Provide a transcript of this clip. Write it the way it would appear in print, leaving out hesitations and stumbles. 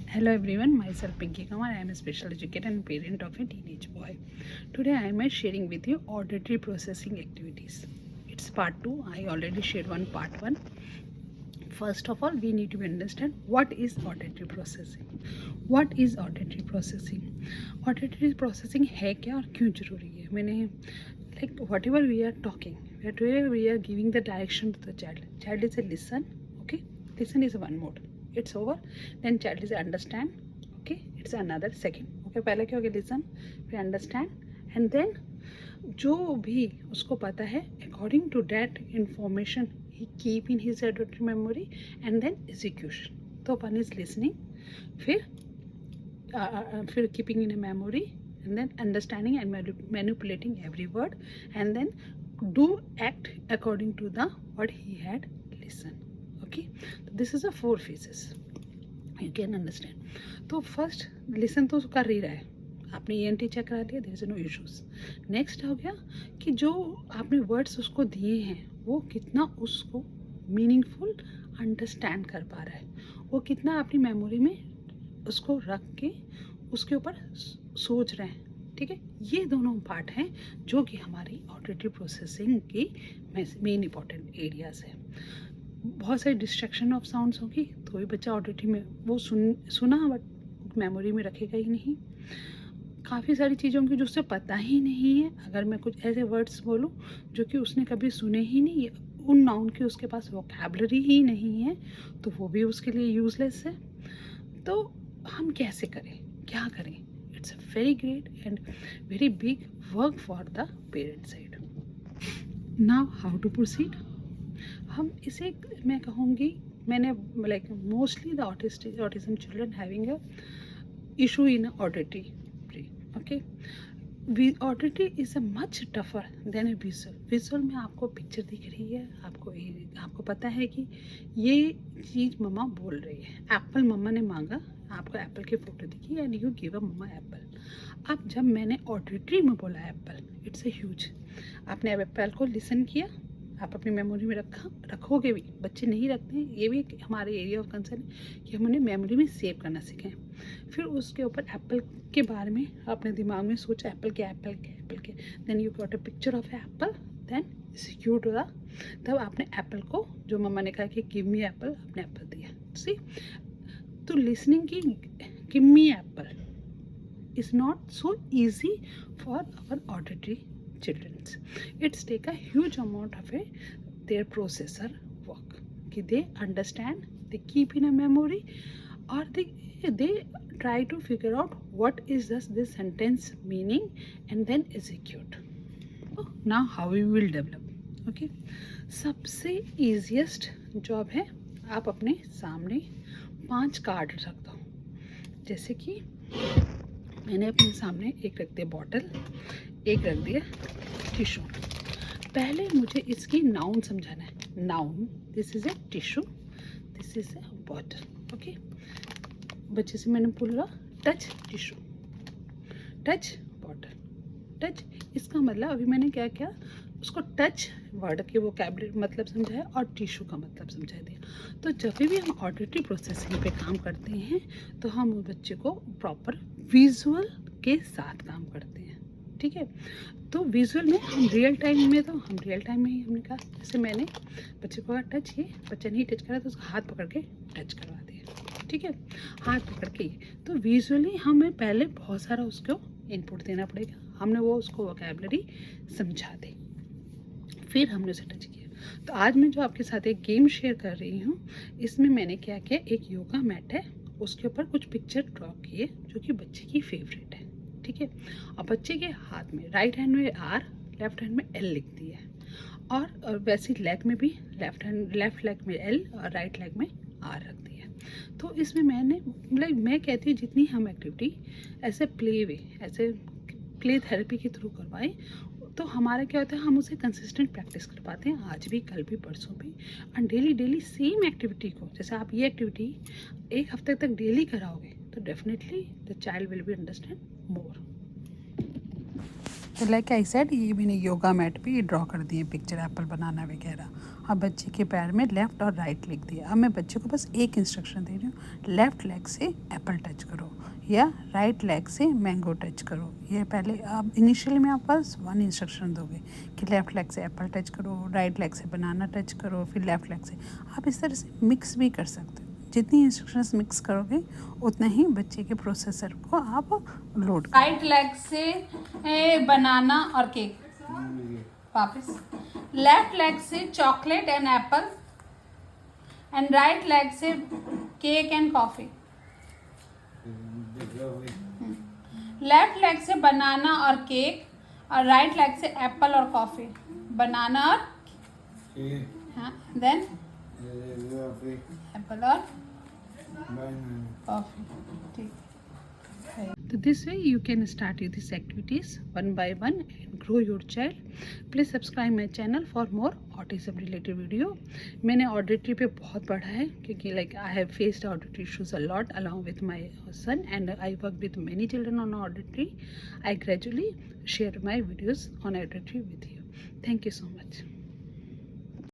Hello everyone, myself Pinky Kumar. I am a special educator and parent of a teenage boy. Today I am sharing with you auditory processing activities. It's part 2. I already shared part 1. First of all, we need to understand what is auditory processing. What is auditory processing? Auditory processing है क्या और क्यों जरूरी है? मैंने like whatever we are talking, whatever we are giving the direction to the child. Child is a listen, okay? Listen is one mode. It's over. Then child is understand, okay? It's another second. Okay, पहले क्या हो गया listen, फिर understand, and then जो भी उसको पता है according to that information he keep in his auditory memory and then execution. तो one is listening, फिर keeping in a memory and then understanding and manipulating every word and then do act according to the what he had listened. Okay, so this is a 4 phases. You can understand. तो first listen तो कर ही रहा है, आपने ENT check करा लिया, there is no issues. Next हो गया कि जो आपने वर्ड्स उसको दिए हैं वो कितना उसको मीनिंगफुल अंडरस्टैंड कर पा रहा है, वो कितना अपनी मेमोरी में उसको रख के उसके ऊपर सोच रहे हैं. ठीक है, ये दोनों पार्ट हैं जो कि हमारी ऑडिटरी प्रोसेसिंग की मेन इंपॉर्टेंट एरियाज है. बहुत सारी डिस्ट्रैक्शन ऑफ साउंड्स होगी तो भी बच्चा ऑडिटरी में वो सुना बट मेमोरी में रखेगा ही नहीं. काफ़ी सारी चीज़ों की जो उससे पता ही नहीं है, अगर मैं कुछ ऐसे वर्ड्स बोलूँ जो कि उसने कभी सुने ही नहीं, उन नाउन की उसके पास वोकैबुलरी ही नहीं है, तो वो भी उसके लिए यूजलेस है. तो हम कैसे करें, क्या करें? It's a very great and very big work for the parent side. Now how to proceed. हम इसे मैं कहूँगी, मैंने like mostly the autism children having a issue in auditory. Okay, auditory is a much tougher than a visual. Visual में आपको picture दिख रही है, आपको पता है कि ये चीज़ मम्मा बोल रही है. एप्पल मम्मा ने मांगा, आपको एप्पल की फ़ोटो दिखी and you give a mumma apple. अब जब मैंने ऑडिटरी में बोला एप्पल, इट्स ए ह्यूज. आपने एप्पल को लिसन किया, आप अपनी मेमोरी में रखोगे भी. बच्चे नहीं रखते हैं, ये भी हमारे एरिया ऑफ कंसर्न है कि हम उन्हें मेमोरी में सेव करना सीखें. फिर उसके ऊपर एप्पल के बारे में अपने दिमाग में सोचा, एप्पल के then you got a picture of apple, then execute हुआ. तब आपने एप्पल को, जो मम्मा ने कहा कि गिव मी एप्पल, आपने एप्पल दिया. सी, तो लिसनिंग की give me apple is not so easy for our auditory children. It's take a huge amount of their processor work. कि they understand, they keep in a memory, or they try to figure out what is this sentence meaning and then execute. So now how we will develop. Okay, सबसे easiest job है, आप अपने सामने 5 card रख दो. जैसे कि मैंने अपने सामने एक रख दिया बॉटल, एक रख दिया टिश्यू. पहले मुझे इसकी नाउन समझाना है. Noun, this is a tissue, this is a bottle. Okay, बच्चे से मैंने बोला touch tissue, touch bottle, touch. इसका मतलब अभी मैंने क्या किया, उसको टच वर्ड के वोकैबुलरी मतलब समझाया और टिश्यू का मतलब समझा दिया. तो जब भी हम ऑडिटरी प्रोसेसिंग पे काम करते हैं तो हम उस बच्चे को प्रॉपर विजुअल के साथ काम करते हैं. ठीक है, तो विजुअल में हम रियल टाइम में ही हमने कहा, जैसे मैंने बच्चे को कहा टच, ये बच्चा नहीं टच करा तो उसका हाथ पकड़ के टच करवा दिया. ठीक है, हाथ पकड़ के. तो विजुअली हमें पहले बहुत सारा उसको इनपुट देना पड़ेगा, हमने वो उसको वोकैबुलरी समझा दी, फिर हमने उसे टच किया. तो आज मैं जो आपके साथ एक गेम शेयर कर रही हूँ, इसमें मैंने क्या किया, एक योगा मैट है, उसके ऊपर कुछ पिक्चर ड्रॉ किए जो कि बच्चे की फेवरेट है. ठीक है, और बच्चे के हाथ में राइट हैंड में आर, लेफ्ट हैंड में एल लिख दी है, और वैसे लेग में भी लेफ्ट लेग में एल और राइट लेग में आर रख दी है. तो इसमें मैं कहती हूँ जितनी हम एक्टिविटी ऐसे प्ले थेरेपी के थ्रू करवाएं तो हमारा क्या होता है, हम उसे कंसिस्टेंट प्रैक्टिस कर पाते हैं, आज भी, कल भी, परसों भी. और डेली सेम एक्टिविटी को, जैसे आप ये एक्टिविटी 1 हफ्ते तक डेली कराओगे तो definitely the child will be understand more. तो लाइक आई सेड ये मैंने योगा मैट पे ये ड्रॉ कर दिए पिक्चर एप्पल बनाना वगैरह। अब बच्चे के पैर में लेफ़्ट और राइट लिख दिया। अब मैं बच्चे को बस एक इंस्ट्रक्शन दे रही हूँ, लेफ़्ट लेग से एप्पल टच करो या राइट लेग से मैंगो टच करो। ये पहले आप इनिशियली में आप बस वन इंस्ट्रक्शन दोगे कि लेफ़्ट लेग से एप्पल टच करो, राइट लेग से बनाना टच करो, फिर लेफ़्ट लेग से। आप इस तरह से मिक्स भी कर सकते हो। जितनी इंस्ट्रक्शंस मिक्स करोगे उतना ही बच्चे के प्रोसेसर को आप लोड। राइट लेग से बनाना और केक, वापस लेफ्ट लेग से chocolate and apple and right leg से cake and coffee. Left leg से बनाना और केक और राइट लेग से एप्पल और कॉफी। बनाना और हाँ देन एप्पल और कॉफी। ठीक। So this way you can start with these activities one by one and grow your child. Please subscribe my channel for more autism related video. मैंने auditory पे बहुत पढ़ा है क्योंकि like I have faced auditory issues a lot along with my son and I work with many children on auditory. I gradually share my videos on auditory with you. Thank you so much.